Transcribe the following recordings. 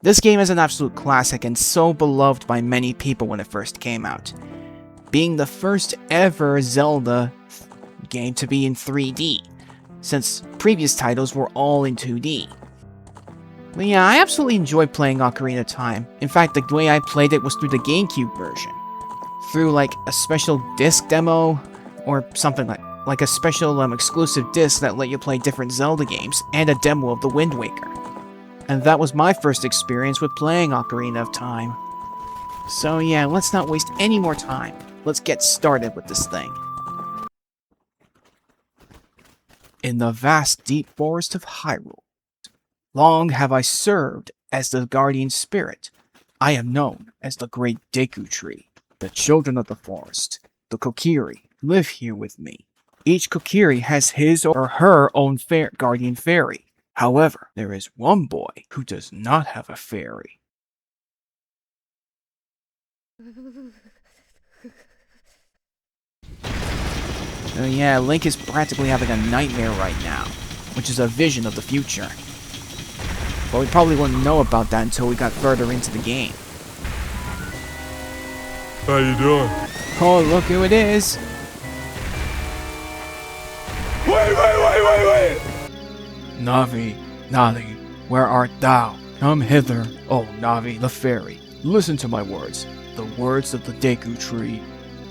This game is an absolute classic and so beloved by many people when it first came out, being the first ever Zelda game to be in 3D, since previous titles were all in 2D. But yeah, I absolutely enjoyed playing Ocarina of Time. In fact, the way I played it was through the GameCube version. Through like a special disc demo, or something like a special exclusive disc that let you play different Zelda games, and a demo of the Wind Waker. And that was my first experience with playing Ocarina of Time. So yeah, let's not waste any more time. Let's get started with this thing. In the vast deep forest of Hyrule, long have I served as the guardian spirit. I am known as the Great Deku Tree. The children of the forest, the Kokiri, live here with me. Each Kokiri has his or her own guardian fairy. However, there is one boy who does not have a fairy. So yeah, Link is practically having a nightmare right now, which is a vision of the future. But we probably wouldn't know about that until we got further into the game. How you doing? Oh, look who it is! Wait! Navi, Nali, where art thou? Come hither, O Navi the fairy. Listen to my words, the words of the Deku Tree.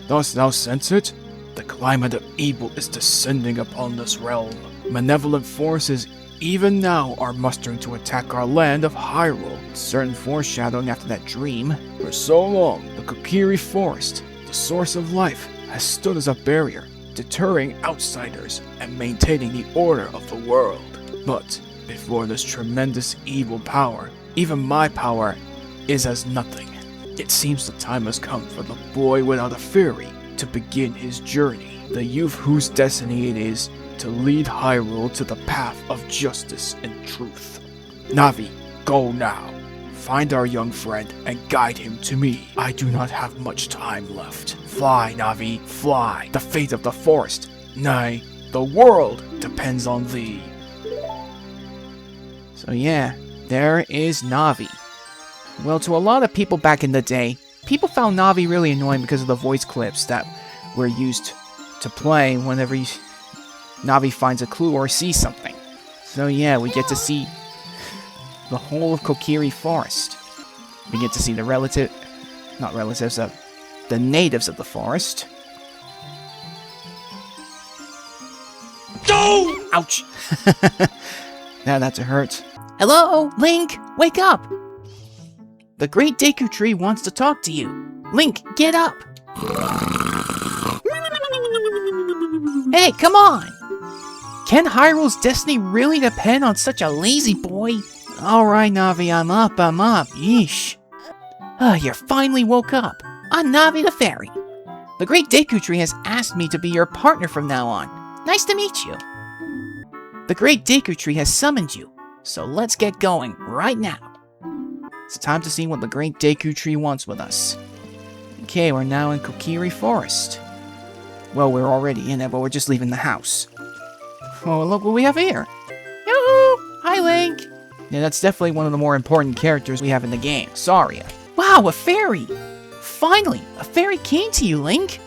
Dost thou sense it? The climate of evil is descending upon this realm. Malevolent forces even now are mustering to attack our land of Hyrule. Certain foreshadowing after that dream. For so long, the Kokiri Forest, the source of life, has stood as a barrier, deterring outsiders and maintaining the order of the world. But before this tremendous evil power, even my power is as nothing. It seems the time has come for the boy without a fairy to begin his journey. The youth whose destiny it is to lead Hyrule to the path of justice and truth. Navi, go now. Find our young friend and guide him to me. I do not have much time left. Fly, Navi, fly. The fate of the forest, nay, the world depends on thee. So yeah, there is Navi. Well, to a lot of people back in the day, people found Navi really annoying because of the voice clips that were used to play whenever Navi finds a clue or sees something. So yeah, we get to see the whole of Kokiri Forest. We get to see the the natives of the forest. No! Ouch! Now that's a hurt. Hello, Link, wake up! The Great Deku Tree wants to talk to you. Link, get up! Hey, come on! Can Hyrule's destiny really depend on such a lazy boy? Alright, Navi, I'm up. Yeesh. You finally woke up. I'm Navi the Fairy. The Great Deku Tree has asked me to be your partner from now on. Nice to meet you. The Great Deku Tree has summoned you, so let's get going right now. It's time to see what the Great Deku Tree wants with us. Okay, we're now in Kokiri Forest. Well, we're already in it, but we're just leaving the house. Oh, look what we have here. Yoo-hoo! Hi, Link! Yeah, that's definitely one of the more important characters we have in the game, Saria. Wow, a fairy! Finally, a fairy came to you, Link!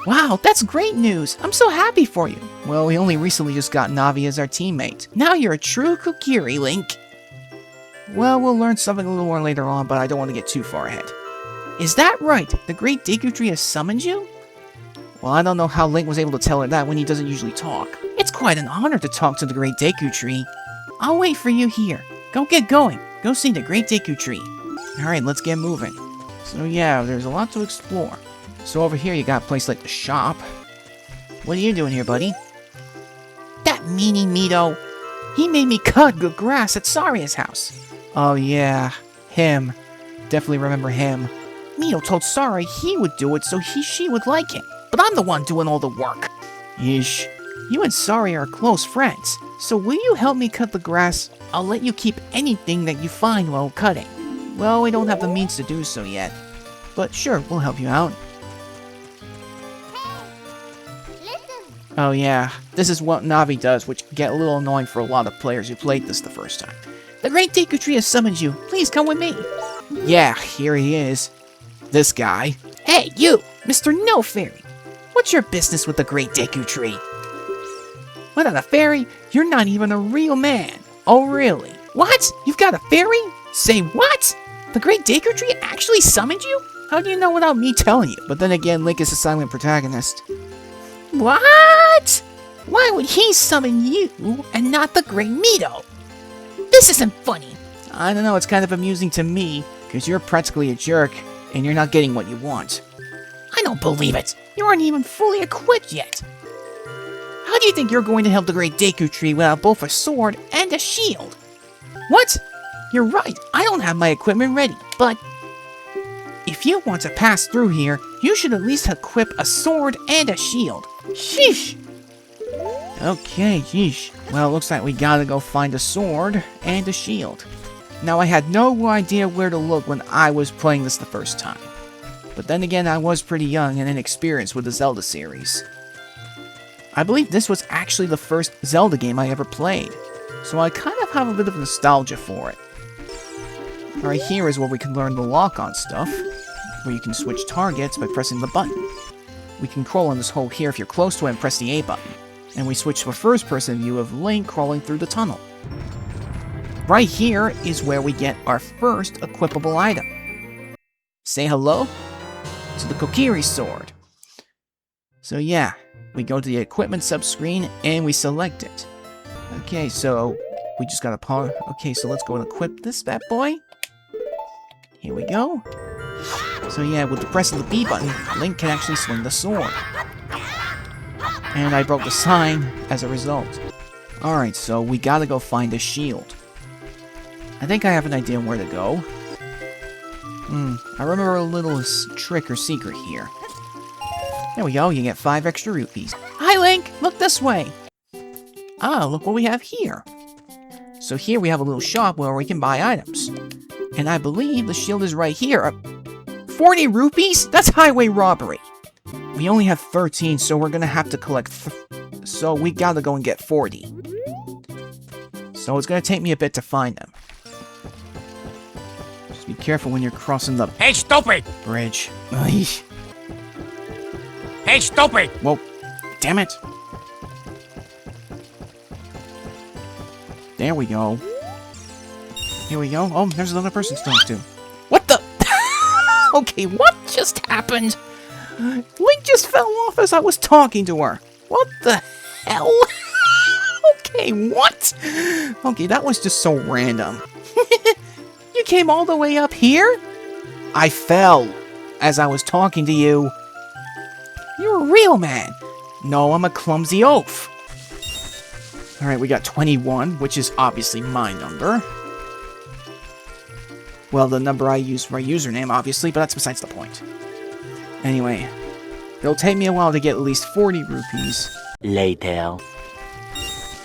Wow, that's great news! I'm so happy for you! Well, we only recently just got Navi as our teammate. Now you're a true Kokiri, Link! Well, we'll learn something a little more later on, but I don't want to get too far ahead. Is that right? The Great Deku Tree has summoned you? Well, I don't know how Link was able to tell her that when he doesn't usually talk. It's quite an honor to talk to the Great Deku Tree. I'll wait for you here. Go get going. Go see the Great Deku Tree. Alright, let's get moving. So yeah, there's a lot to explore. So over here you got a place like the shop. What are you doing here, buddy? That meanie Mito. He made me cut the grass at Saria's house. Oh yeah, him. Definitely remember him. Mito told Saria he would do it so she would like him. But I'm the one doing all the work. Yeesh. You and Saria are close friends, so will you help me cut the grass? I'll let you keep anything that you find while cutting. Well, we don't have the means to do so yet, but sure, we'll help you out. Oh yeah, this is what Navi does, which can get a little annoying for a lot of players who played this the first time. The Great Deku Tree has summoned you. Please come with me. Yeah, here he is. This guy. Hey, you, Mr. No Fairy. What's your business with the Great Deku Tree? What, not a fairy? You're not even a real man. Oh, really? What? You've got a fairy? Say what? The Great Deku Tree actually summoned you? How do you know without me telling you? But then again, Link is a silent protagonist. What? Why would he summon you and not the Great Mito? This isn't funny. I don't know, it's kind of amusing to me, because you're practically a jerk, and you're not getting what you want. I don't believe it. You aren't even fully equipped yet. How do you think you're going to help the Great Deku Tree without both a sword and a shield? What? You're right, I don't have my equipment ready, but if you want to pass through here, you should at least equip a sword and a shield. Sheesh! Okay, sheesh. Well, it looks like we gotta go find a sword and a shield. Now, I had no idea where to look when I was playing this the first time. But then again, I was pretty young and inexperienced with the Zelda series. I believe this was actually the first Zelda game I ever played, so I kind of have a bit of nostalgia for it. Right here is where we can learn the lock-on stuff, where you can switch targets by pressing the button. We can crawl on this hole here if you're close to it and press the A button. And we switch to a first-person view of Link crawling through the tunnel. Right here is where we get our first equipable item. Say hello to the Kokiri sword. So yeah, we go to the equipment sub-screen and we select it. Okay, so we just gotta pause. Okay, so let's go and equip this bad boy. Here we go. So yeah, with the press of the B button, Link can actually swing the sword. And I broke the sign as a result. Alright, so we gotta go find a shield. I think I have an idea where to go. I remember a little trick or secret here. There we go, you get 5 extra rupees. Hi Link, look this way! Ah, look what we have here. So here we have a little shop where we can buy items. And I believe the shield is right here. 40 rupees? That's highway robbery. We only have 13, so we're gonna have to collect so we gotta go and get 40. So it's gonna take me a bit to find them. Just be careful when you're crossing the Hey, stupid! bridge. Hey, stupid! Whoa, damn it. There we go. Here we go. Oh, there's another person to talk to. What the? Okay, what just happened? Link just fell off as I was talking to her. What the hell? Okay, what? Okay, that was just so random. You came all the way up here? I fell as I was talking to you. You're a real man. No, I'm a clumsy oaf. Alright, we got 21, which is obviously my number. Well, the number I use for my username, obviously, but that's besides the point. Anyway, it'll take me a while to get at least 40 rupees. Later.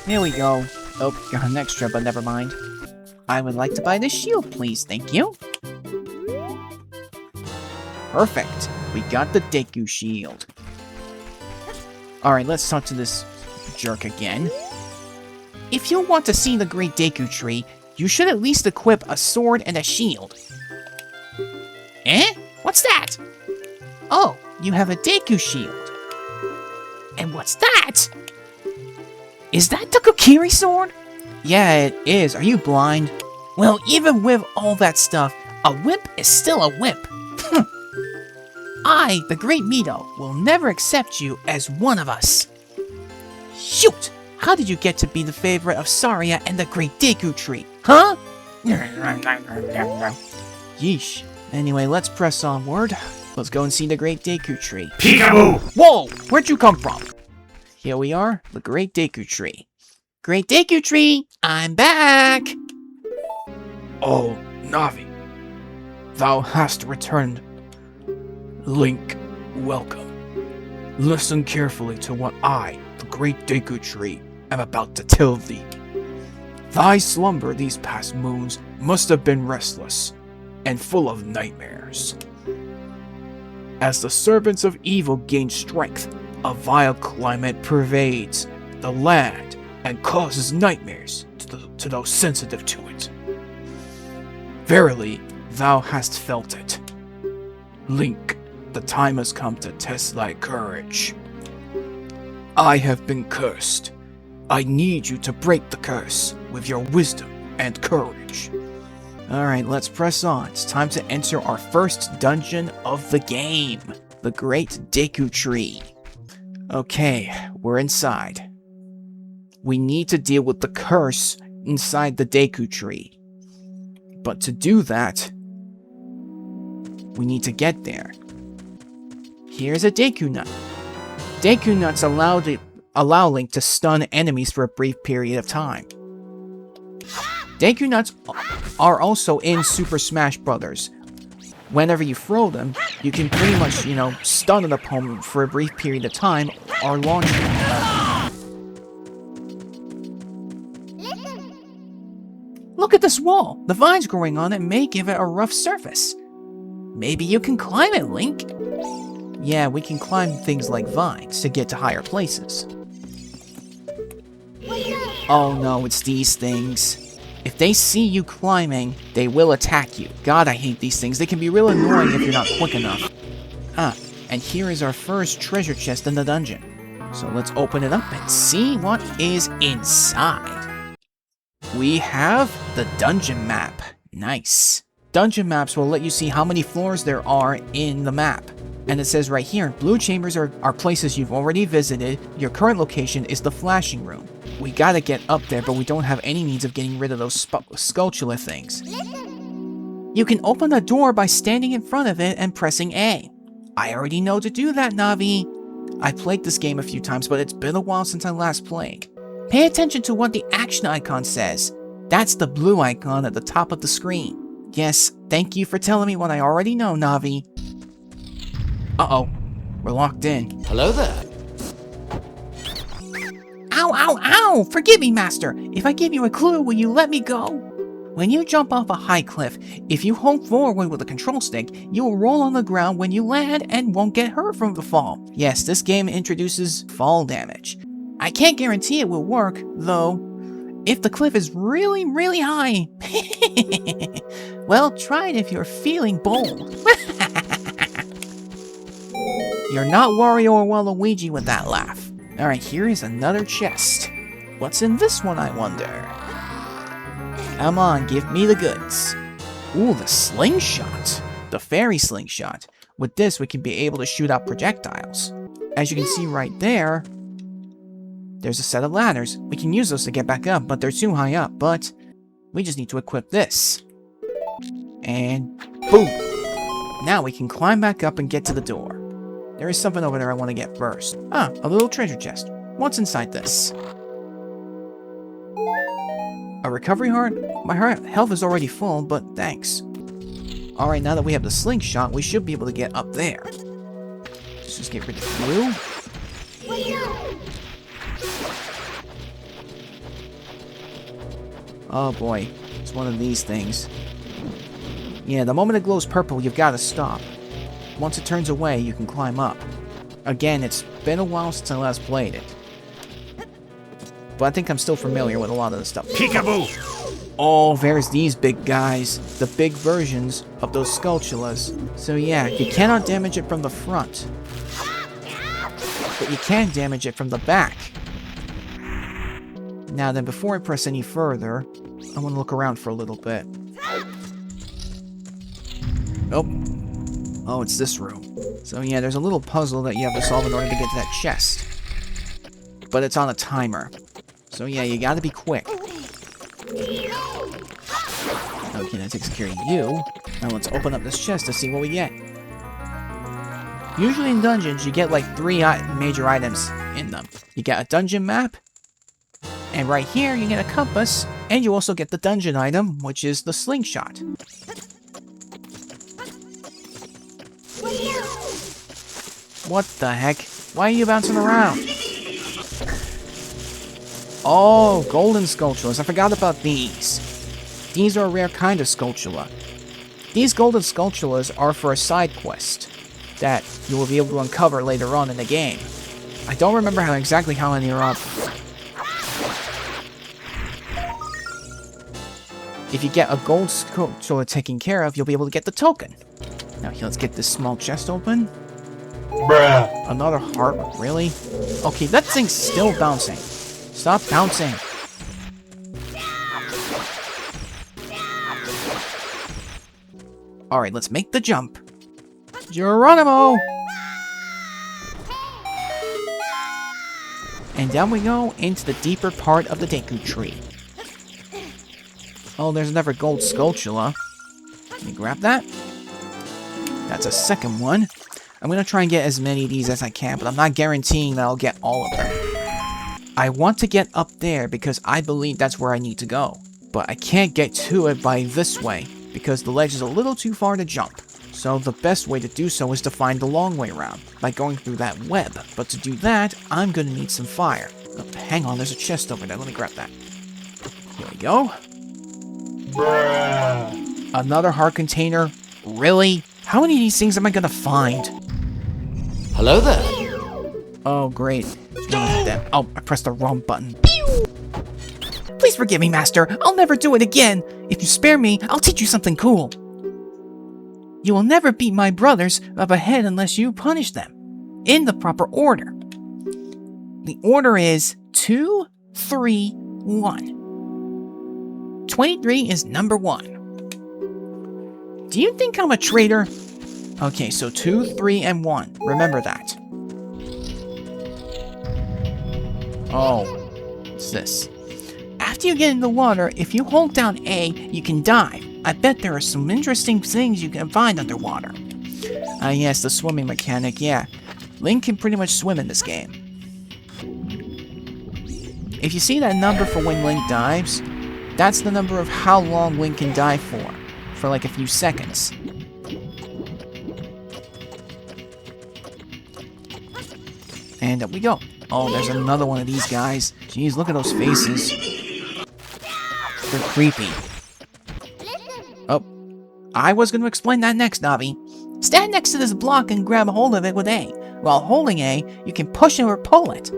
Here we go. Oh, got an extra, but never mind. I would like to buy this shield, please, thank you. Perfect. We got the Deku shield. Alright, let's talk to this jerk again. If you want to see the Great Deku Tree, you should at least equip a sword and a shield. Eh? What's that? Oh, you have a Deku shield. And what's that? Is that the Kokiri sword? Yeah, it is. Are you blind? Well, even with all that stuff, a whip is still a whip. I, the Great Mito, will never accept you as one of us. Shoot! How did you get to be the favorite of Saria and the Great Deku Tree? Huh? Yeesh. Anyway, let's press onward. Let's go and see the Great Deku Tree. Peekaboo! Whoa! Where'd you come from? Here we are, the Great Deku Tree. Great Deku Tree, I'm back! Oh, Navi, thou hast returned. Link, welcome. Listen carefully to what I, the Great Deku Tree, am about to tell thee. Thy slumber these past moons must have been restless and full of nightmares. As the servants of evil gain strength, a vile climate pervades the land and causes nightmares to those sensitive to it. Verily, thou hast felt it. Link, the time has come to test thy courage. I have been cursed. I need you to break the curse with your wisdom and courage. Alright, let's press on. It's time to enter our first dungeon of the game. The Great Deku Tree. Okay, we're inside. We need to deal with the curse inside the Deku Tree. But to do that, we need to get there. Here's a Deku Nut. Deku Nuts allow Link to stun enemies for a brief period of time. Deku Nuts are also in Super Smash Bros. Whenever you throw them, you can pretty much, stun an opponent for a brief period of time or launch them. Look at this wall! The vines growing on it may give it a rough surface. Maybe you can climb it, Link? Yeah, we can climb things like vines to get to higher places. Oh no, it's these things. If they see you climbing, they will attack you. God, I hate these things. They can be real annoying if you're not quick enough. And here is our first treasure chest in the dungeon. So let's open it up and see what is inside. We have the dungeon map. Nice. Dungeon maps will let you see how many floors there are in the map. And it says right here, blue chambers are places you've already visited. Your current location is the flashing room. We gotta get up there, but we don't have any means of getting rid of those skulltula things. You can open a door by standing in front of it and pressing A. I already know to do that, Navi. I played this game a few times, but it's been a while since I last played. Pay attention to what the action icon says. That's the blue icon at the top of the screen. Yes, thank you for telling me what I already know, Navi. Uh-oh, we're locked in. Hello there. Ow, ow, ow! Forgive me, Master! If I give you a clue, will you let me go? When you jump off a high cliff, if you hold forward with a control stick, you will roll on the ground when you land and won't get hurt from the fall. Yes, this game introduces fall damage. I can't guarantee it will work, though, if the cliff is really, really high. Well, try it if you're feeling bold. You're not Wario or Waluigi with that laugh. Alright, here is another chest. What's in this one, I wonder? Come on, give me the goods. Ooh, the slingshot. The fairy slingshot. With this, we can be able to shoot out projectiles. As you can see right there, there's a set of ladders. We can use those to get back up, but they're too high up. But we just need to equip this. And boom! Now we can climb back up and get to the door. There is something over there I want to get first. Ah, a little treasure chest. What's inside this? A recovery heart? My health is already full, but thanks. Alright, now that we have the slingshot, we should be able to get up there. Let's just get rid of you. Oh boy, it's one of these things. Yeah, the moment it glows purple, you've got to stop. Once it turns away, you can climb up. Again, it's been a while since I last played it. But I think I'm still familiar with a lot of the stuff. Peekaboo! Oh, there's these big guys. The big versions of those skulltulas. So yeah, you cannot damage it from the front. But you can damage it from the back. Now then, before I press any further, I want to look around for a little bit. Oh, it's this room. So yeah, there's a little puzzle that you have to solve in order to get to that chest. But it's on a timer. So yeah, you gotta be quick. Okay, that takes care of you. Now let's open up this chest to see what we get. Usually in dungeons, you get like 3 major items in them. You get a dungeon map, and right here you get a compass, and you also get the dungeon item, which is the slingshot. What the heck? Why are you bouncing around? Oh, golden skulltulas. I forgot about these. These are a rare kind of skulltula. These golden skulltulas are for a side quest that you will be able to uncover later on in the game. I don't remember exactly how many are up. if you get a gold sculpture taken care of, you'll be able to get the token. Now here, let's get this small chest open. Bruh. Another heart, really? Okay, that thing's still bouncing. Stop bouncing. Alright, let's make the jump. Geronimo! And down we go into the deeper part of the Deku Tree. Oh, there's another gold sculpture. Let me grab that. That's a second one. I'm gonna try and get as many of these as I can, but I'm not guaranteeing that I'll get all of them. I want to get up there because I believe that's where I need to go. But I can't get to it by this way, because the ledge is a little too far to jump. So the best way to do so is to find the long way around, by going through that web. But to do that, I'm gonna need some fire. Oh, hang on, there's a chest over there. Let me grab that. Here we go. Bruh. Another heart container? Really? How many of these things am I gonna find? Hello there. Oh, great. Oh, I pressed the wrong button. Please forgive me, Master. I'll never do it again. If you spare me, I'll teach you something cool. You will never beat my brothers up ahead unless you punish them. In the proper order. The order is 2, 3, 1. 23 is number 1. Do you think I'm a traitor? Okay, so 2, 3, and 1. Remember that. Oh, what's this? After you get in the water, if you hold down A, you can dive. I bet there are some interesting things you can find underwater. Ah yes, the swimming mechanic, yeah. Link can pretty much swim in this game. If you see that number for when Link dives, that's the number of how long Link can dive for like a few seconds. And up we go. Oh, there's another one of these guys. Jeez, look at those faces. They're creepy. Oh, I was going to explain that next, Navi. Stand next to this block and grab a hold of it with A. While holding A, you can push it or pull it.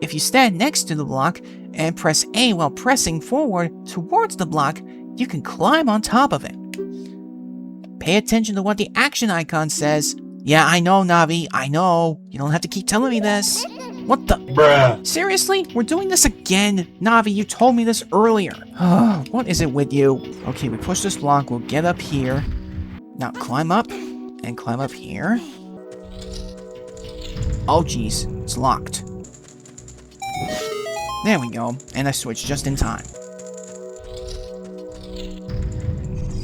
If you stand next to the block and press A while pressing forward towards the block, you can climb on top of it. Pay attention to what the action icon says. Yeah, I know, Navi, I know. You don't have to keep telling me this. What the? Bruh. Seriously? We're doing this again? Navi, you told me this earlier. What is it with you? Okay, we push this block, we'll get up here. Now climb up, and climb up here. Oh jeez, it's locked. There we go, and I switched just in time.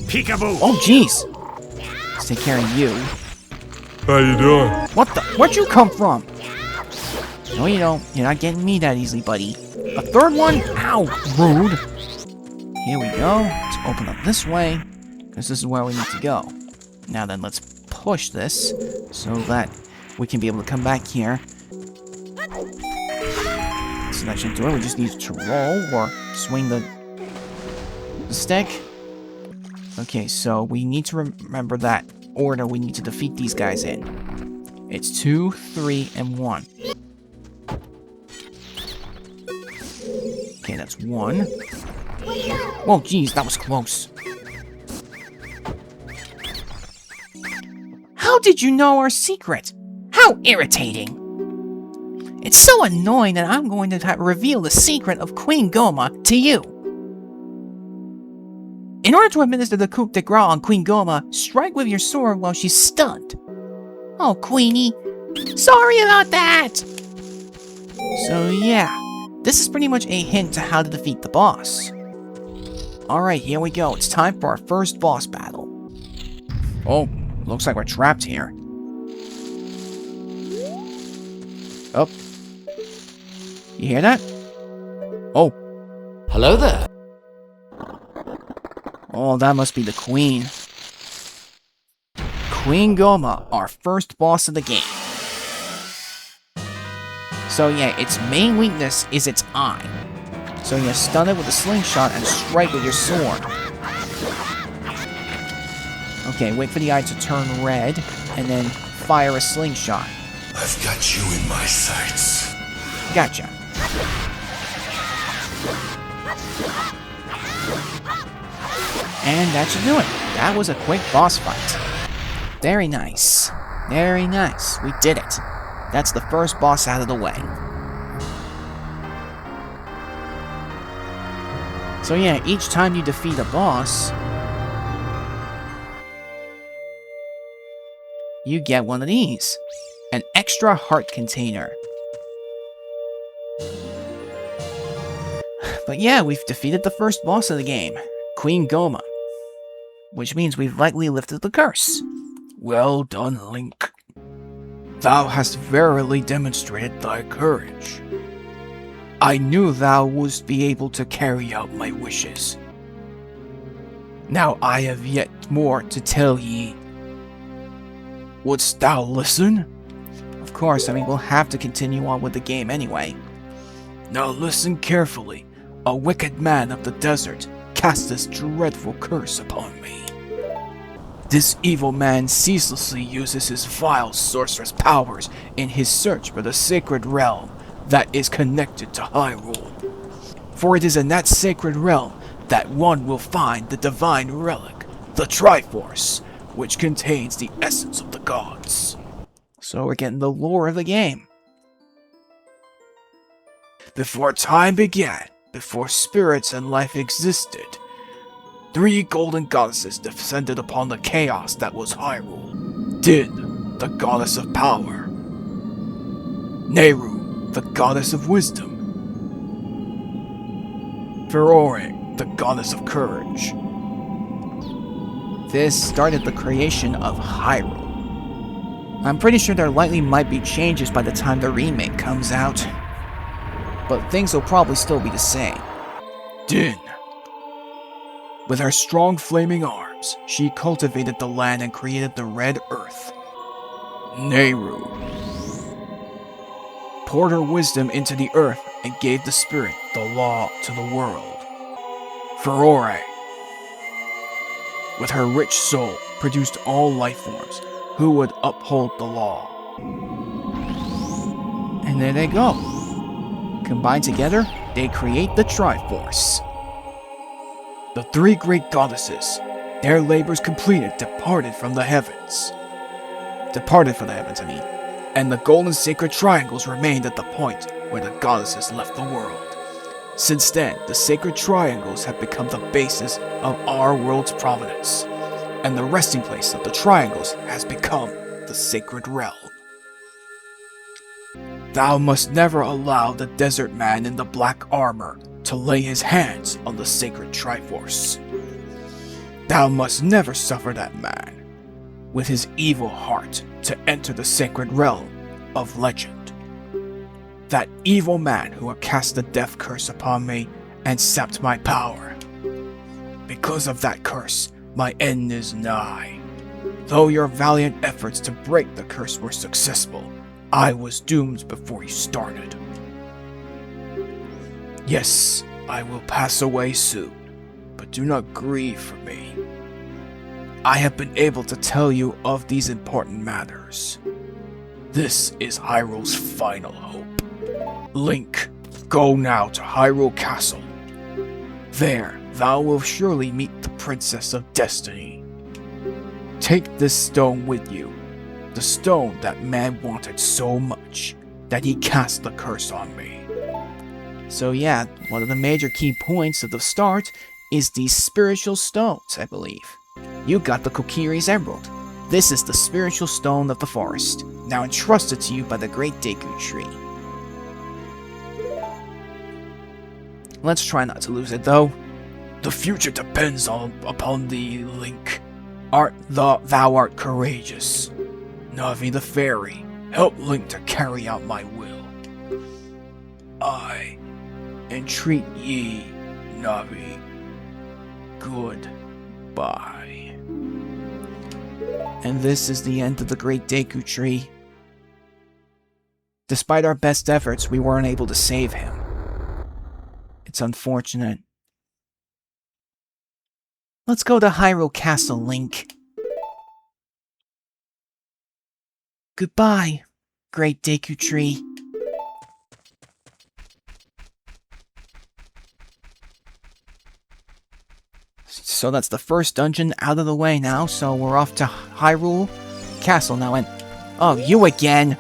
Peekaboo. Oh jeez! Let's take care of you. How you doing? What the? Where'd you come from? No, you don't. You're not getting me that easily, buddy. A third one? Ow! Rude. Here we go. Let's open up this way, because this is where we need to go. Now then, let's push this so that we can be able to come back here. So that should do it. We just need to roll or swing the stick. Okay, so we need to remember that order we need to defeat these guys in. It's 2, 3, and 1. Okay, that's 1. Whoa, geez, that was close. How did you know our secret? How irritating! It's so annoying that I'm going to reveal the secret of Queen Goma to you. In order to administer the coup de grace on Queen Goma, strike with your sword while she's stunned. Oh, Queenie. Sorry about that! So yeah, this is pretty much a hint to how to defeat the boss. Alright, here we go. It's time for our first boss battle. Oh, looks like we're trapped here. Oh. You hear that? Oh. Hello there. Oh, that must be the Queen. Queen Goma, our first boss of the game. So yeah, its main weakness is its eye. So you stun it with a slingshot and strike with your sword. Okay, wait for the eye to turn red, and then fire a slingshot. I've got you in my sights. Gotcha. And that should do it. That was a quick boss fight. Very nice. Very nice. We did it. That's the first boss out of the way. So yeah, each time you defeat a boss, you get one of these. An extra heart container. But yeah, we've defeated the first boss of the game, Queen Goma. Which means we've likely lifted the curse. Well done, Link. Thou hast verily demonstrated thy courage. I knew thou wouldst be able to carry out my wishes. Now I have yet more to tell ye. Wouldst thou listen? Of course, I mean, we'll have to continue on with the game anyway. Now listen carefully. A wicked man of the desert cast this dreadful curse upon me. This evil man ceaselessly uses his vile sorceress powers in his search for the sacred realm that is connected to Hyrule. For it is in that sacred realm that one will find the divine relic, the Triforce, which contains the essence of the gods. So we're getting the lore of the game. Before time began, before spirits and life existed, 3 golden goddesses descended upon the chaos that was Hyrule. Din, the goddess of power. Nehru, the goddess of wisdom. Ferore, the goddess of courage. This started the creation of Hyrule. I'm pretty sure there likely might be changes by the time the remake comes out, but things will probably still be the same. Din. With her strong flaming arms, she cultivated the land and created the Red Earth. Nehru poured her wisdom into the earth and gave the spirit the law to the world. Ferore, with her rich soul, produced all life forms who would uphold the law. And there they go. Combined together, they create the Triforce. The 3 great goddesses, their labors completed, departed from the heavens. And the golden sacred triangles remained at the point where the goddesses left the world. Since then, the sacred triangles have become the basis of our world's provenance, and the resting place of the triangles has become the sacred realm. Thou must never allow the desert man in the black armor to lay his hands on the sacred Triforce. Thou must never suffer that man, with his evil heart, to enter the sacred realm of legend. That evil man who had cast the death curse upon me and sapped my power. Because of that curse, my end is nigh. Though your valiant efforts to break the curse were successful, I was doomed before you started. Yes, I will pass away soon, but do not grieve for me. I have been able to tell you of these important matters. This is Hyrule's final hope. Link, go now to Hyrule Castle. There, thou wilt surely meet the Princess of Destiny. Take this stone with you, the stone that man wanted so much that he cast the curse on me. So yeah, one of the major key points of the start is these spiritual stones, I believe. You got the Kokiri's Emerald. This is the spiritual stone of the forest, now entrusted to you by the Great Deku Tree. Let's try not to lose it, though. The future depends upon thee, Link. Thou art courageous. Navi the Fairy, help Link to carry out my will. I entreat ye, Navi. Goodbye. And this is the end of the Great Deku Tree. Despite our best efforts, we weren't able to save him. It's unfortunate. Let's go to Hyrule Castle, Link. Goodbye, Great Deku Tree. So that's the first dungeon out of the way now, so we're off to Hyrule Castle now, and... Oh, you again!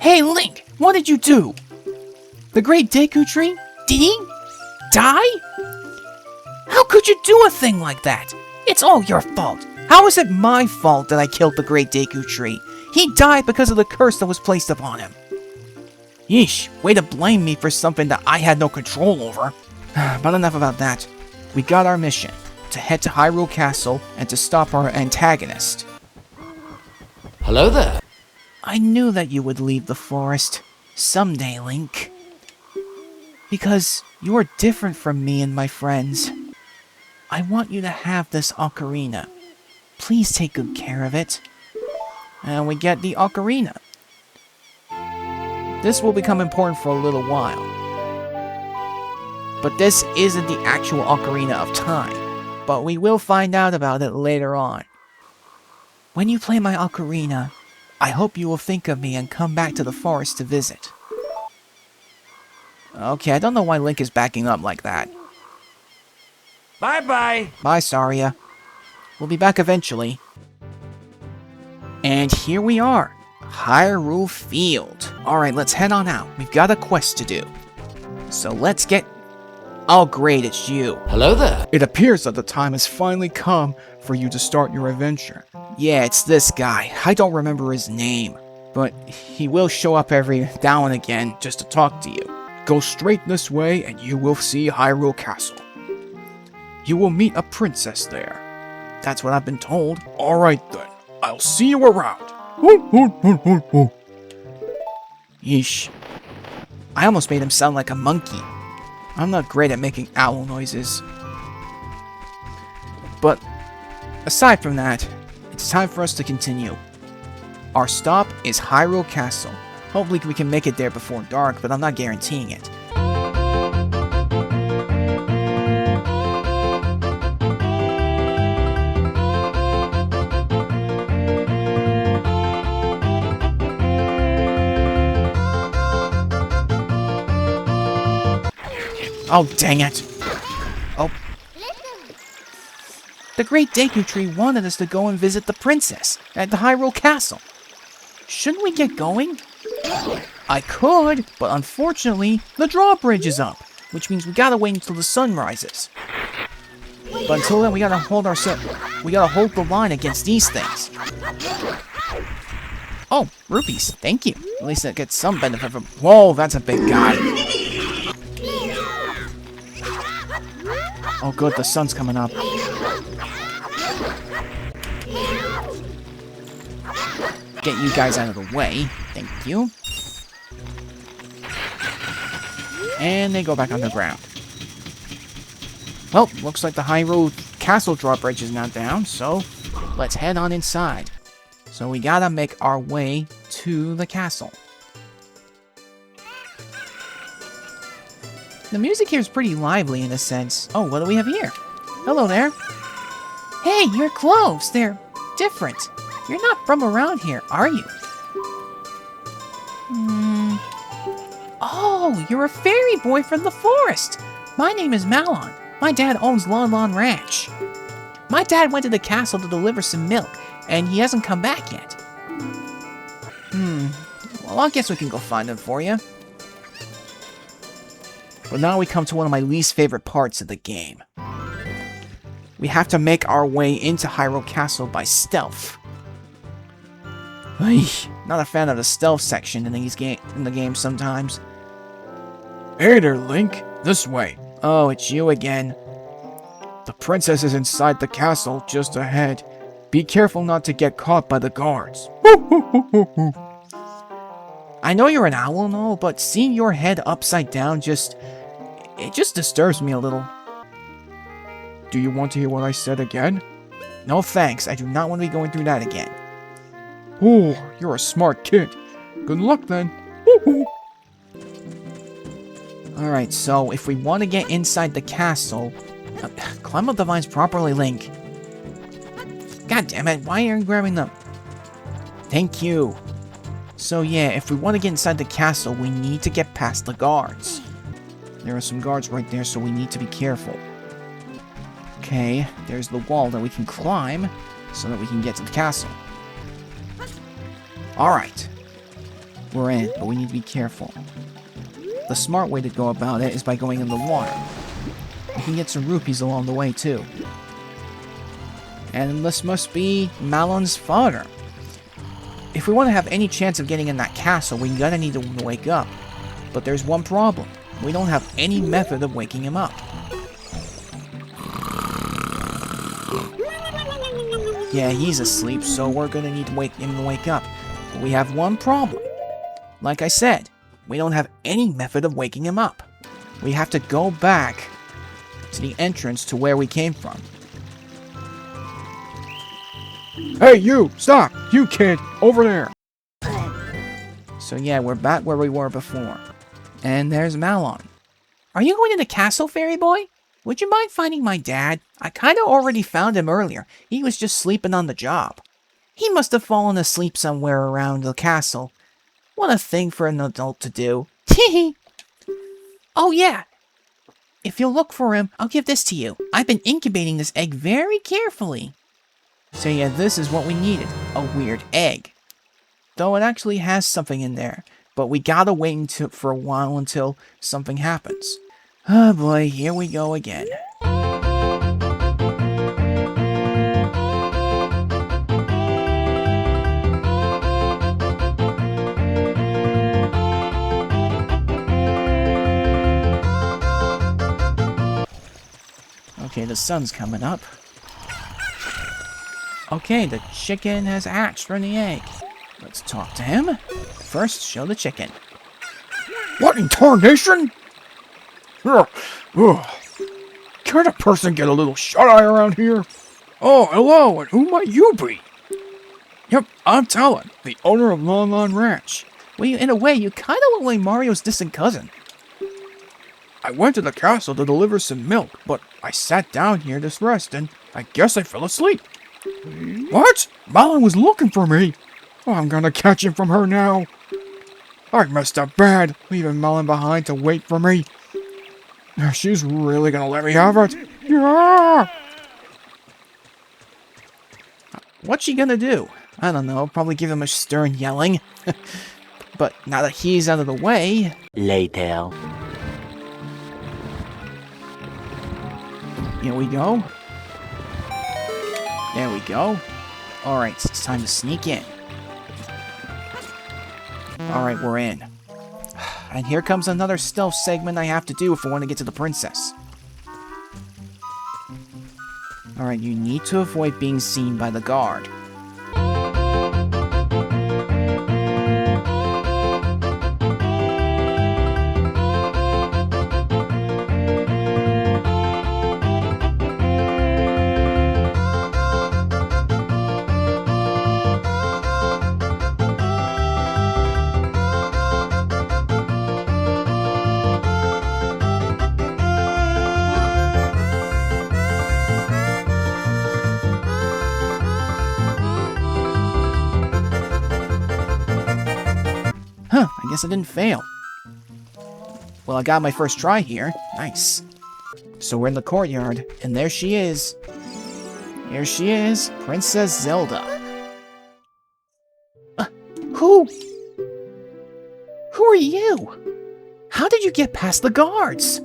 Hey, Link! What did you do? The Great Deku Tree? Did he... die? How could you do a thing like that? It's all your fault. How is it my fault that I killed the Great Deku Tree? He died because of the curse that was placed upon him. Yeesh, way to blame me for something that I had no control over. But enough about that. We got our mission, to head to Hyrule Castle and to stop our antagonist. Hello there. I knew that you would leave the forest. Someday, Link. Because you are different from me and my friends. I want you to have this ocarina. Please take good care of it. And we get the ocarina. This will become important for a little while. But this isn't the actual Ocarina of Time. But we will find out about it later on. When you play my ocarina, I hope you will think of me and come back to the forest to visit. Okay, I don't know why Link is backing up like that. Bye-bye. Bye, Saria. We'll be back eventually. And here we are. Hyrule Field. Alright, let's head on out. We've got a quest to do. So let's get... Oh great, it's you. Hello there. It appears that the time has finally come for you to start your adventure. Yeah, it's this guy. I don't remember his name. But he will show up every now and again just to talk to you. Go straight this way and you will see Hyrule Castle. You will meet a princess there. That's what I've been told. Alright then, I'll see you around. Yeesh. I almost made him sound like a monkey. I'm not great at making owl noises. But aside from that, it's time for us to continue. Our stop is Hyrule Castle. Hopefully we can make it there before dark, but I'm not guaranteeing it. Oh, dang it. Oh. The Great Deku Tree wanted us to go and visit the princess at the Hyrule Castle. Shouldn't we get going? I could, but unfortunately, the drawbridge is up, which means we gotta wait until the sun rises. But until then, we gotta hold the line against these things. Oh, rupees, thank you. At least I get some benefit from... Whoa, that's a big guy. Oh good, the sun's coming up. Get you guys out of the way. Thank you. And they go back underground. Well, looks like the Hyrule Castle drawbridge is now down, so let's head on inside. So we gotta make our way to the castle. The music here is pretty lively in a sense. Oh, what do we have here? Hello there. Hey, your clothes, they're different. You're not from around here, are you? Oh, you're a fairy boy from the forest. My name is Malon. My dad owns Lon Lon Ranch. My dad went to the castle to deliver some milk, and he hasn't come back yet. Well, I guess we can go find him for you. But now we come to one of my least favorite parts of the game. We have to make our way into Hyrule Castle by stealth. Not a fan of the stealth section in the game sometimes. Hey there, Link. This way. Oh, it's you again. The princess is inside the castle just ahead. Be careful not to get caught by the guards. I know you're an owl and all, but seeing your head upside down it just disturbs me a little. Do you want to hear what I said again? No thanks, I do not want to be going through that again. Oh, you're a smart kid. Good luck then. Alright, so if we want to get inside the castle... climb up the vines properly, Link. God damn it, why aren't you grabbing them? Thank you. So yeah, if we want to get inside the castle, we need to get past the guards. There are some guards right there, so we need to be careful. Okay, there's the wall that we can climb so that we can get to the castle. Alright. We're in, but we need to be careful. The smart way to go about it is by going in the water. We can get some rupees along the way, too. And this must be Malon's father. If we want to have any chance of getting in that castle, we gotta need to wake up. But there's one problem. We don't have any method of waking him up. Yeah, he's asleep, so we're gonna need to wake him to wake up. But we have one problem. Like I said, we don't have any method of waking him up. We have to go back to the entrance to where we came from. Hey, you! Stop! You kid! Over there! So yeah, we're back where we were before. And there's Malon. Are you going to the castle, fairy boy? Would you mind finding my dad? I kinda already found him earlier. He was just sleeping on the job. He must have fallen asleep somewhere around the castle. What a thing for an adult to do. Teehee! Oh yeah! If you'll look for him, I'll give this to you. I've been incubating this egg very carefully. So yeah, this is what we needed. A weird egg. Though it actually has something in there. But we gotta wait for a while until something happens. Oh boy, here we go again. Okay, the sun's coming up. Okay, the chicken has hatched from the egg. Let's talk to him. First, show the chicken. What in tarnation? Ugh. Can a person get a little shut-eye around here? Oh, hello, and who might you be? Yep, I'm Talon, the owner of Lon Lon Ranch. Well, in a way, you kind of look like Mario's distant cousin. I went to the castle to deliver some milk, but I sat down here to rest, and I guess I fell asleep. What? Malon was looking for me. Oh, I'm gonna catch him from her now. I messed up bad, leaving Malon behind to wait for me. She's really gonna let me have it. Yeah! What's she gonna do? I don't know, probably give him a stern yelling. But now that he's out of the way... Later. Here we go. There we go. Alright, it's time to sneak in. Alright, we're in. And here comes another stealth segment I have to do if I want to get to the princess. Alright, you need to avoid being seen by the guard. Huh, I guess I didn't fail. Well, I got my first try here. Nice. So we're in the courtyard, and there she is. Here she is, Princess Zelda. Who? Who are you? How did you get past the guards?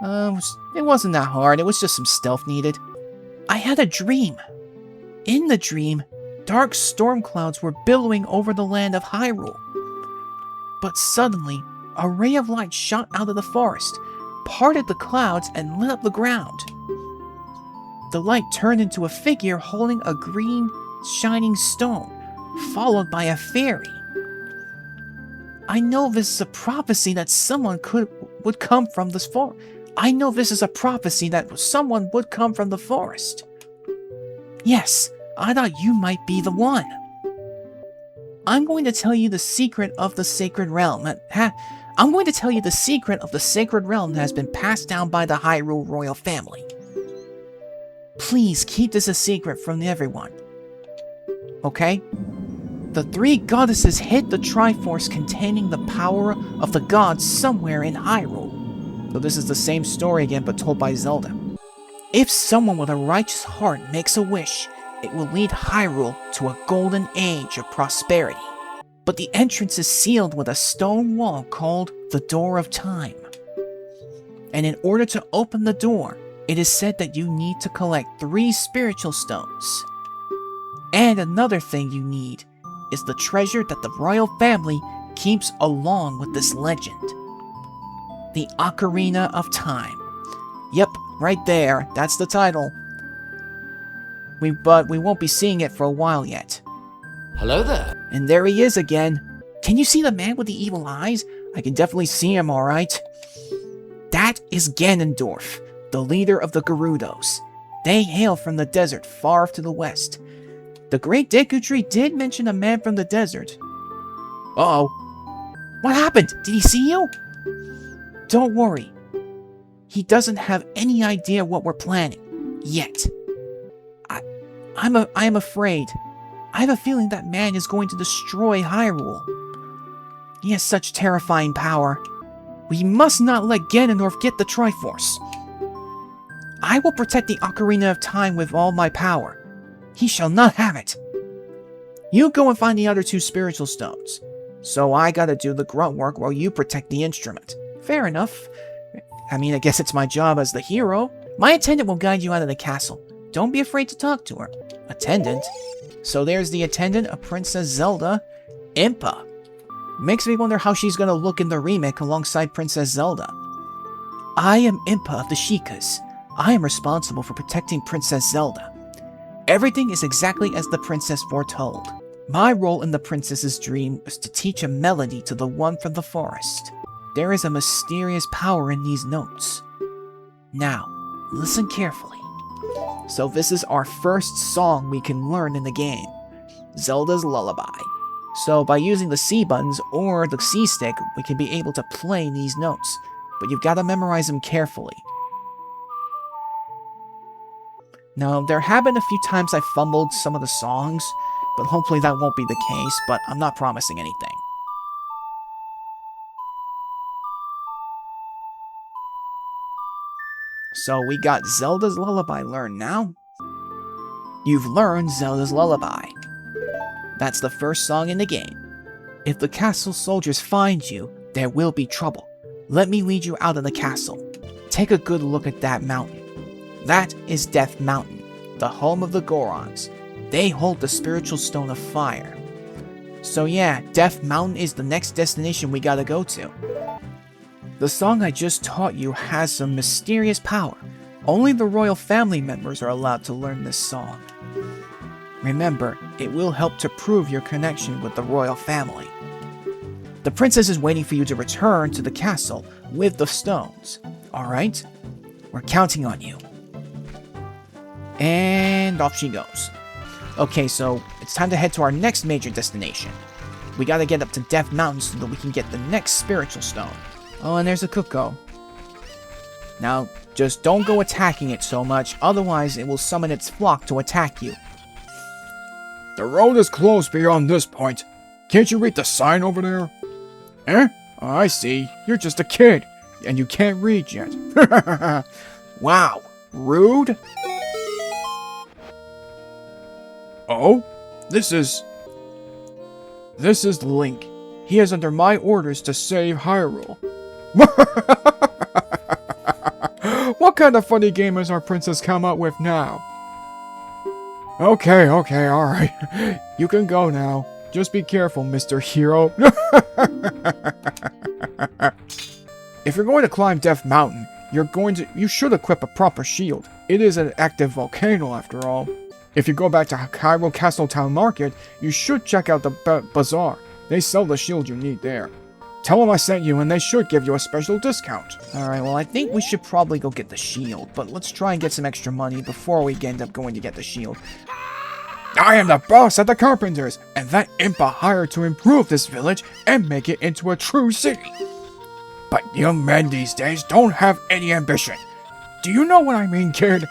It wasn't that hard. It was just some stealth needed. I had a dream. In the dream, dark storm clouds were billowing over the land of Hyrule. But suddenly, a ray of light shot out of the forest, parted the clouds, and lit up the ground. The light turned into a figure holding a green, shining stone, followed by a fairy. I know this is a prophecy that someone would come from this forest. I know this is a prophecy that someone would come from the forest. Yes, I thought you might be the one. I'm going to tell you the secret of the sacred realm. I'm going to tell you the secret of the sacred realm that has been passed down by the Hyrule royal family. Please keep this a secret from everyone. Okay? The three goddesses hid the Triforce containing the power of the gods somewhere in Hyrule. So this is the same story again, but told by Zelda. If someone with a righteous heart makes a wish, it will lead Hyrule to a golden age of prosperity. But the entrance is sealed with a stone wall called the Door of Time. And in order to open the door, it is said that you need to collect 3 spiritual stones. And another thing you need is the treasure that the royal family keeps along with this legend. The Ocarina of Time. Yep, right there, that's the title. But we won't be seeing it for a while yet. Hello there. And there he is again. Can you see the man with the evil eyes? I can definitely see him, alright. That is Ganondorf, the leader of the Gerudos. They hail from the desert far to the west. The Great Deku Tree did mention a man from the desert. Uh-oh. What happened? Did he see you? Don't worry. He doesn't have any idea what we're planning. Yet. I am afraid. I have a feeling that man is going to destroy Hyrule. He has such terrifying power. We must not let Ganondorf get the Triforce. I will protect the Ocarina of Time with all my power. He shall not have it. You go and find the other 2 spiritual stones. So I gotta do the grunt work while you protect the instrument. Fair enough. I mean, I guess it's my job as the hero. My attendant will guide you out of the castle. Don't be afraid to talk to her. Attendant? So there's the attendant of Princess Zelda, Impa. Makes me wonder how she's gonna look in the remake alongside Princess Zelda. I am Impa of the Sheikahs. I am responsible for protecting Princess Zelda. Everything is exactly as the princess foretold. My role in the princess's dream was to teach a melody to the one from the forest. There is a mysterious power in these notes. Now, listen carefully. So this is our first song we can learn in the game. Zelda's Lullaby. So by using the C buttons or the C stick, we can be able to play these notes. But you've got to memorize them carefully. Now, there have been a few times I fumbled some of the songs, but hopefully that won't be the case, but I'm not promising anything. So we got Zelda's Lullaby learned now. You've learned Zelda's Lullaby. That's the first song in the game. If the castle soldiers find you, there will be trouble. Let me lead you out of the castle. Take a good look at that mountain. That is Death Mountain, the home of the Gorons. They hold the spiritual stone of fire. So yeah, Death Mountain is the next destination we gotta go to. The song I just taught you has some mysterious power. Only the royal family members are allowed to learn this song. Remember, it will help to prove your connection with the royal family. The princess is waiting for you to return to the castle with the stones. Alright? We're counting on you. And off she goes. Okay, so it's time to head to our next major destination. We gotta get up to Death Mountain so that we can get the next spiritual stone. Oh, and there's a Cuckoo. Now, just don't go attacking it so much, otherwise it will summon its flock to attack you. The road is closed beyond this point. Can't you read the sign over there? Eh? Oh, I see. You're just a kid, and you can't read yet. Wow, rude. Oh? This is Link. He is under my orders to save Hyrule. What kind of funny game has our princess come up with now? Okay, alright. You can go now. Just be careful, Mr. Hero. If you're going to climb Death Mountain, you should equip a proper shield. It is an active volcano after all. If you go back to Hyrule Castle Town Market, you should check out the bazaar. They sell the shield you need there. Tell them I sent you and they should give you a special discount. Alright, well I think we should probably go get the shield, but let's try and get some extra money before we end up going to get the shield. I am the boss at the Carpenters, and that Impa hired to improve this village and make it into a true city. But young men these days don't have any ambition. Do you know what I mean, kid?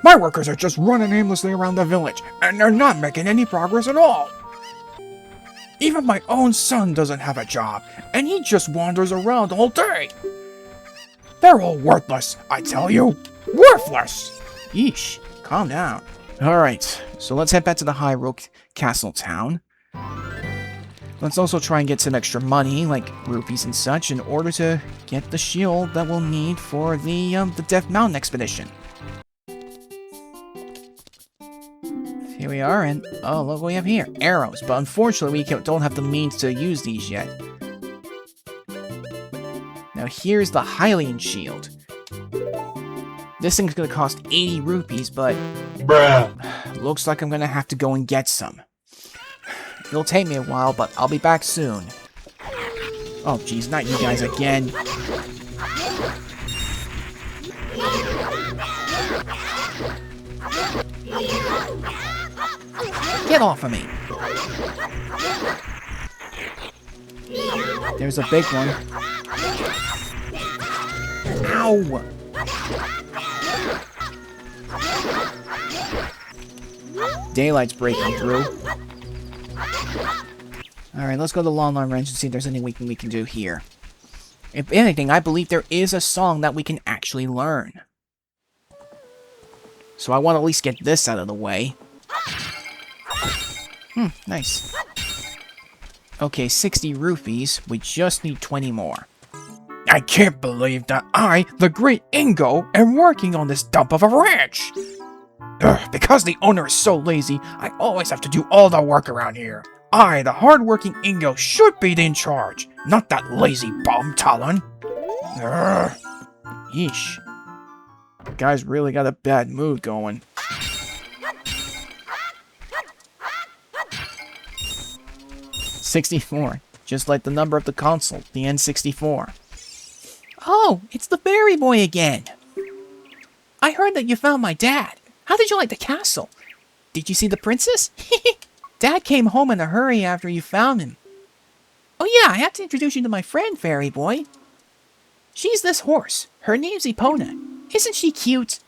My workers are just running aimlessly around the village, and they're not making any progress at all. Even my own son doesn't have a job, and he just wanders around all day. They're all worthless, I tell you. Worthless! Yeesh, calm down. Alright, so let's head back to the Hyrule Castle Town. Let's also try and get some extra money, like rupees and such, in order to get the shield that we'll need for the Death Mountain expedition. Here we are, and oh, look what we have here. Arrows, but unfortunately we don't have the means to use these yet. Now here's the Hylian shield. This thing's gonna cost 80 rupees, but... Bruh. Looks like I'm gonna have to go and get some. It'll take me a while, but I'll be back soon. Oh geez, not you guys again. Get off of me! There's a big one. Ow! Daylight's breaking through. Alright, let's go to the Long Range and see if there's anything we can do here. If anything, I believe there is a song that we can actually learn. So I want to at least get this out of the way. Nice. Okay, 60 rupees. We just need 20 more. I can't believe that I, the great Ingo, am working on this dump of a ranch. Because the owner is so lazy, I always have to do all the work around here. I, the hard-working Ingo, should be in charge, not that lazy bum Talon. Yeesh. The guy's really got a bad mood going. $64, just like the number of the console, the N64. Oh, it's the Berry Boy again. I heard that you found my dad. How did you like the castle? Did you see the princess? Dad came home in a hurry after you found him. Oh yeah, I have to introduce you to my friend, Fairy Boy. She's this horse. Her name's Epona. Isn't she cute?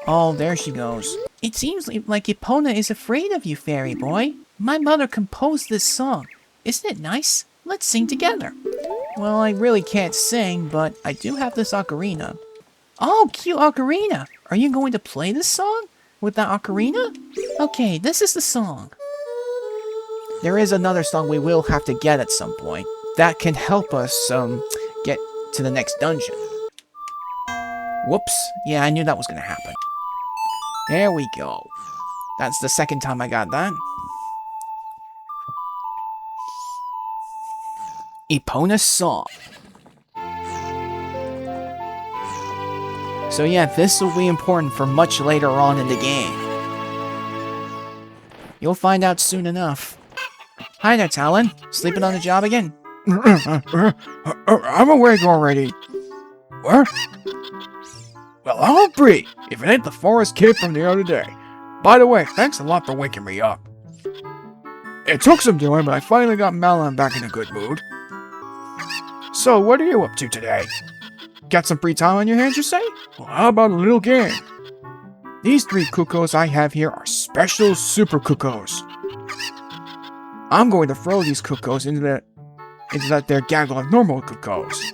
Oh, there she goes. It seems like Epona is afraid of you, Fairy Boy. My mother composed this song. Isn't it nice? Let's sing together. Well, I really can't sing, but I do have this ocarina. Oh, cute ocarina. Are you going to play this song with that ocarina? Okay, this is the song. There is another song we will have to get at some point that can help us get to the next dungeon. Whoops. Yeah, I knew that was going to happen. There we go. That's the second time I got that. Epona's song. So yeah, this will be important for much later on in the game. You'll find out soon enough. Hi there, Talon. Sleeping on the job again? I'm awake already. What? Well, I'll be, if it ain't the forest kid from the other day. By the way, thanks a lot for waking me up. It took some doing, but I finally got Malon back in a good mood. So, what are you up to today? Got some free time on your hands, you say? Well, how about a little game? These 3 cuckoos I have here are special super cuckoos. I'm going to throw these cuckoos into their gaggle of normal cuckoos.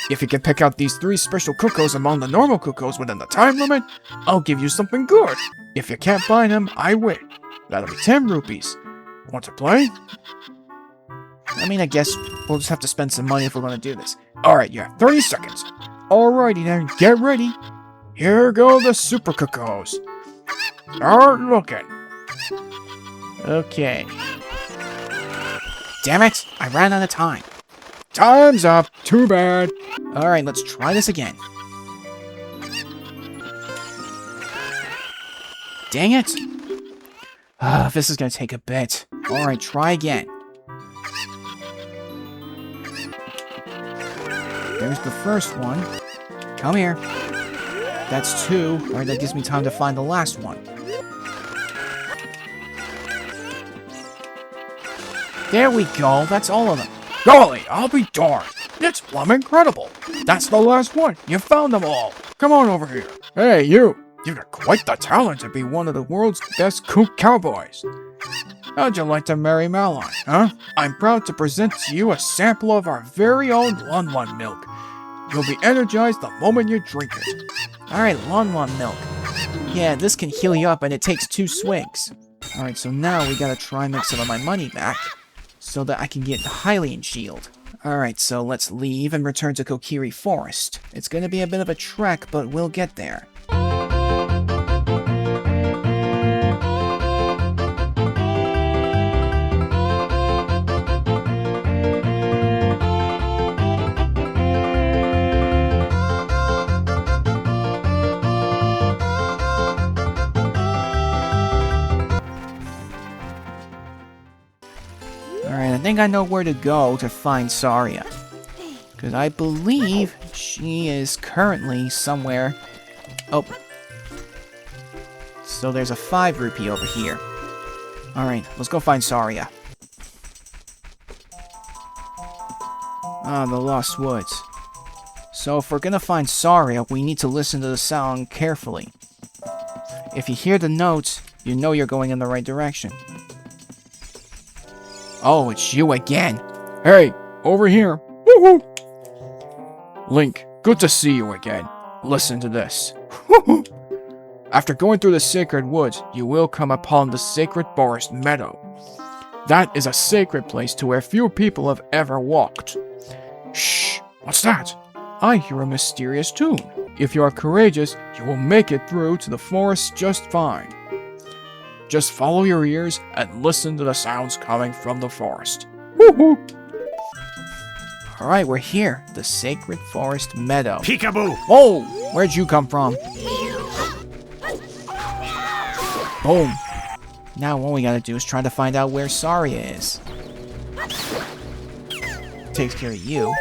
If you can pick out these 3 special cuckoos among the normal cuckoos within the time limit, I'll give you something good. If you can't find them, I win. That'll be 10 rupees. Want to play? I mean, I guess we'll just have to spend some money if we're going to do this. Alright, you have 30 seconds. Alrighty then, get ready. Here go the super cuckoos. Start looking. Okay. Damn it! I ran out of time. Time's up. Too bad. Alright, let's try this again. Dang it! This is gonna take a bit. Alright, try again. There's the first one. Come here. That's 2. Alright, that gives me time to find the last one. There we go. That's all of them. Golly, I'll be darned. It's plumb incredible. That's the last one. You found them all. Come on over here. Hey, you. You've got quite the talent to be one of the world's best kook cowboys. How'd you like to marry Malon, huh? I'm proud to present to you a sample of our very own Lun Lun milk. You'll be energized the moment you drink it. Alright, Lon milk. Yeah, this can heal you up and it takes 2 swigs. Alright, so now we gotta try and make some of my money back so that I can get the Hylian shield. Alright, so let's leave and return to Kokiri Forest. It's gonna be a bit of a trek, but we'll get there. Alright, I think I know where to go to find Saria. Because I believe she is currently somewhere... Oh. So there's a 5 rupee over here. Alright, let's go find Saria. Ah, the Lost Woods. So if we're gonna find Saria, we need to listen to the sound carefully. If you hear the notes, you know you're going in the right direction. Oh, it's you again. Hey, over here. Woohoo! Link, good to see you again. Listen to this. After going through the sacred woods, you will come upon the sacred forest meadow. That is a sacred place to where few people have ever walked. Shh, what's that? I hear a mysterious tune. If you are courageous, you will make it through to the forest just fine. Just follow your ears and listen to the sounds coming from the forest. Woohoo! Alright, we're here. The Sacred Forest Meadow. Peekaboo! Whoa! Where'd you come from? Boom. Now all we gotta do is try to find out where Saria is. Takes care of you.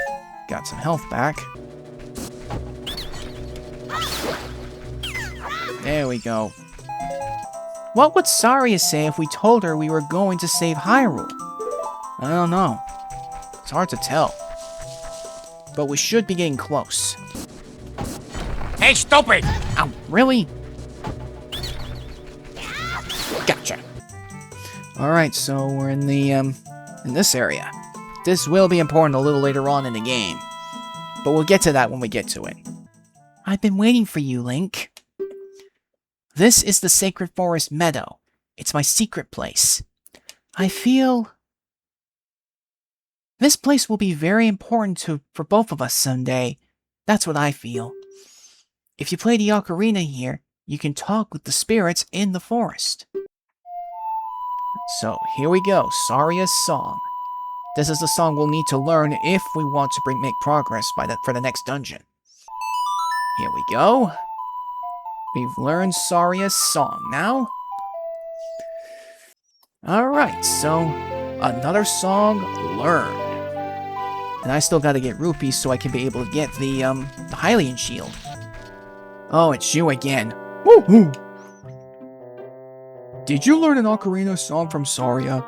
Got some health back. There we go. What would Saria say if we told her we were going to save Hyrule? I don't know. It's hard to tell. But we should be getting close. Hey, stupid! Ow, really? Gotcha. Alright, so we're in the, in this area. This will be important a little later on in the game. But we'll get to that when we get to it. I've been waiting for you, Link. This is the Sacred Forest Meadow. It's my secret place. I feel... this place will be very important for both of us someday. That's what I feel. If you play the ocarina here, you can talk with the spirits in the forest. So, here we go, Saria's Song. This is the song we'll need to learn if we want to make progress for the next dungeon. Here we go. We've learned Saria's Song now. Alright, so another song learned. And I still gotta get rupees so I can be able to get the Hylian shield. Oh, it's you again. Woohoo! Did you learn an ocarina song from Saria?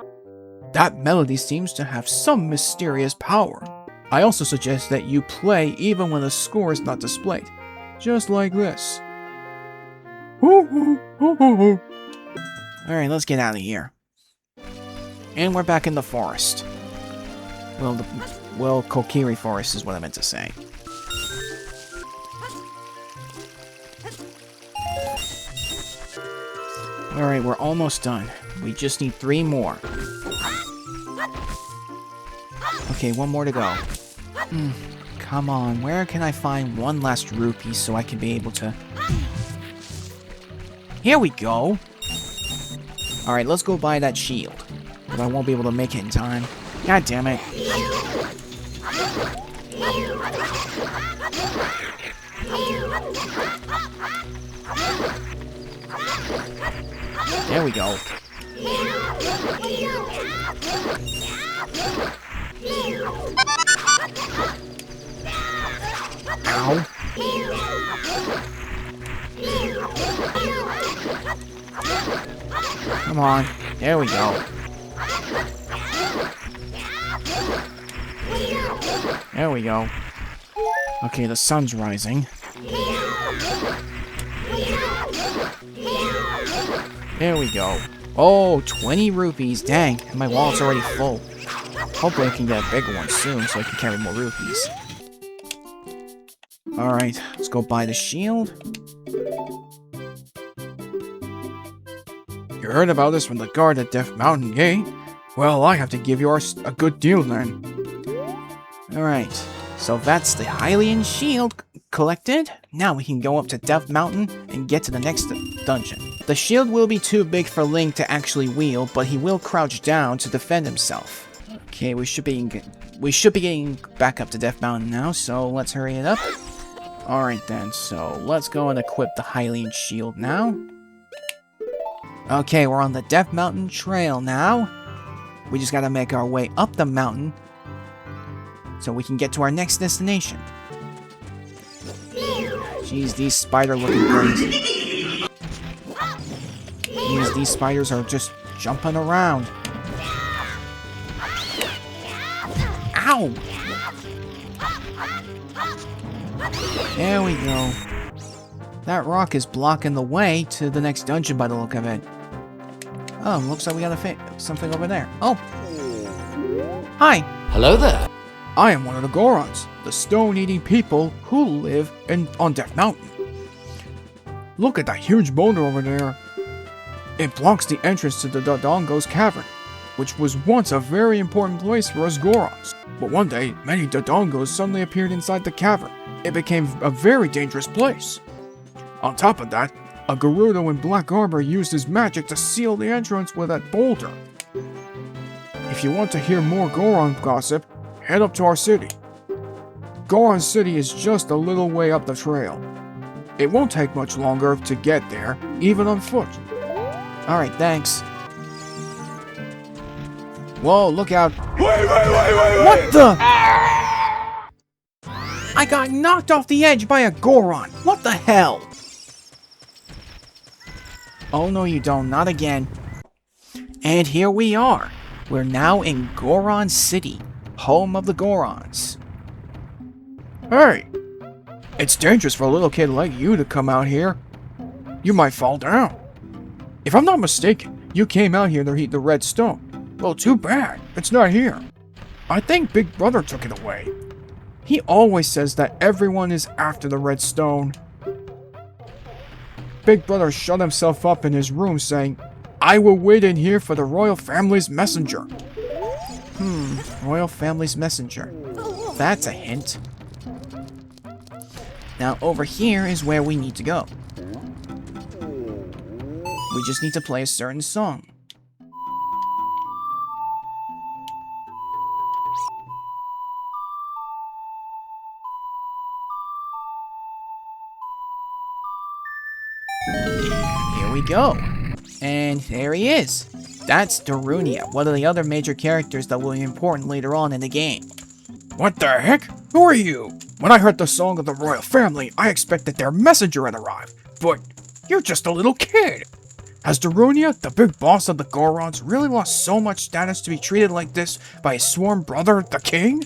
That melody seems to have some mysterious power. I also suggest that you play even when the score is not displayed. Just like this. Alright, let's get out of here. And we're back in the forest. Well, Kokiri Forest is what I meant to say. Alright, we're almost done. We just need 3 more. Okay, 1 more to go. Come on, where can I find 1 last rupee so I can be able to... Here we go! Alright, let's go buy that shield. But I won't be able to make it in time. God damn it. There we go. Ow. Come on. There we go. There we go. Okay, the sun's rising. There we go. Oh, 20 rupees. Dang, and my wallet's already full. Hopefully I can get a bigger one soon so I can carry more rupees. Alright, let's go buy the shield. You heard about this from the guard at Death Mountain Gate? Well, I have to give yours a good deal then. Alright, so that's the Hylian shield collected. Now we can go up to Death Mountain and get to the next dungeon. The shield will be too big for Link to actually wield, but he will crouch down to defend himself. Okay, we should be getting back up to Death Mountain now, so let's hurry it up. Alright then, so let's go and equip the Hylian shield now. Okay, we're on the Death Mountain Trail now. We just gotta make our way up the mountain so we can get to our next destination. Jeez, these spider-looking things. Jeez, these spiders are just jumping around. Ow! There we go. That rock is blocking the way to the next dungeon by the look of it. Oh, looks like we got something over there. Oh! Hi! Hello there. I am one of the Gorons, the stone-eating people who live on Death Mountain. Look at that huge boulder over there. It blocks the entrance to the Dodongo's cavern, which was once a very important place for us Gorons. But one day, many Dodongos suddenly appeared inside the cavern. It became a very dangerous place. On top of that, a Gerudo in black armor used his magic to seal the entrance with that boulder. If you want to hear more Goron gossip, head up to our city. Goron City is just a little way up the trail. It won't take much longer to get there, even on foot. Alright, thanks. Whoa, look out. Wait! What the? I got knocked off the edge by a Goron. What the hell? Oh no you don't, not again. And here we are. We're now in Goron City, home of the Gorons. Hey! It's dangerous for a little kid like you to come out here. You might fall down. If I'm not mistaken, you came out here to eat the red stone. Well, too bad. It's not here. I think Big Brother took it away. He always says that everyone is after the red stone. Big Brother shut himself up in his room saying, "I will wait in here for the royal family's messenger." Royal family's messenger. That's a hint. Now over here is where we need to go. We just need to play a certain song. Here we go. And there he is. That's Darunia, one of the other major characters that will be important later on in the game. What the heck? Who are you? When I heard the song of the royal family, I expected their messenger had arrived. But you're just a little kid. Has Darunia, the big boss of the Gorons, really lost so much status to be treated like this by his sworn brother, the king?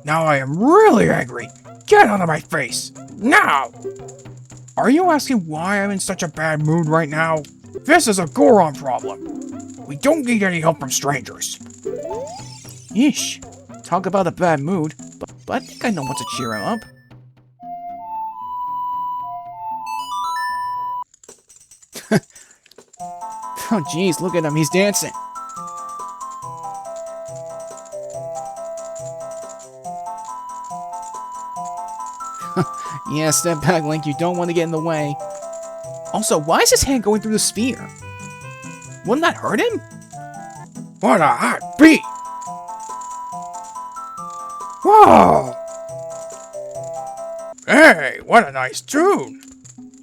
Now I am really angry. Get out of my face. Now! Are you asking why I'm in such a bad mood right now? This is a Goron problem. We don't need any help from strangers. Yeesh. Talk about a bad mood, but I think I know what to cheer him up. Oh jeez, look at him, he's dancing. Yeah, step back, Link, you don't want to get in the way. Also, why is his hand going through the spear? Wouldn't that hurt him? What a hot beat! Whoa! Hey, what a nice tune!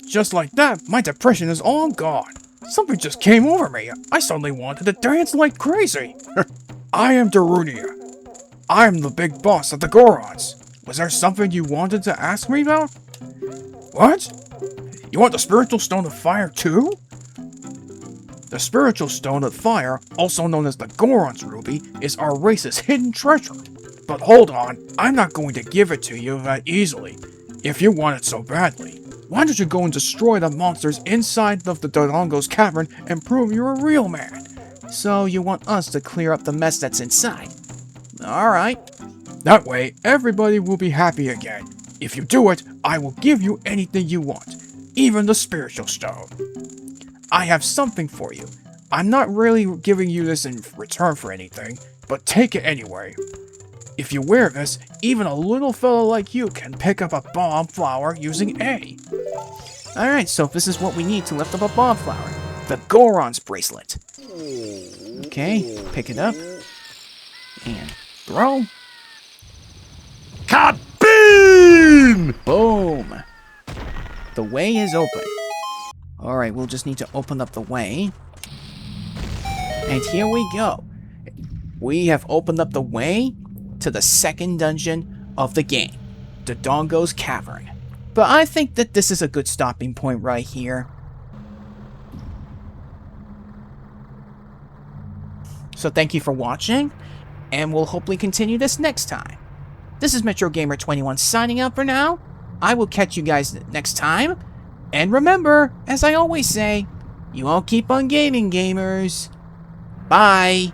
Just like that, my depression is all gone. Something just came over me. I suddenly wanted to dance like crazy. I am Darunia. I'm the big boss of the Gorons. Was there something you wanted to ask me about? What? You want the spiritual stone of fire too? The spiritual stone of fire, also known as the Goron's ruby, is our race's hidden treasure. But hold on, I'm not going to give it to you that easily. If you want it so badly, why don't you go and destroy the monsters inside of the Dodongo's cavern and prove you're a real man? So you want us to clear up the mess that's inside? Alright. That way, everybody will be happy again. If you do it, I will give you anything you want, even the spiritual stone. I have something for you. I'm not really giving you this in return for anything, but take it anyway. If you wear this, even a little fella like you can pick up a bomb flower using A. Alright, so this is what we need to lift up a bomb flower. The Goron's bracelet. Okay, pick it up. And throw. Kaboom! Boom! The way is open. Alright, we'll just need to open up the way. And here we go. We have opened up the way to the second dungeon of the game, the Dongo's Cavern. But I think that this is a good stopping point right here. So thank you for watching, and we'll hopefully continue this next time. This is Metro Gamer 21 signing out for now. I will catch you guys next time. And remember, as I always say, you all keep on gaming, gamers. Bye.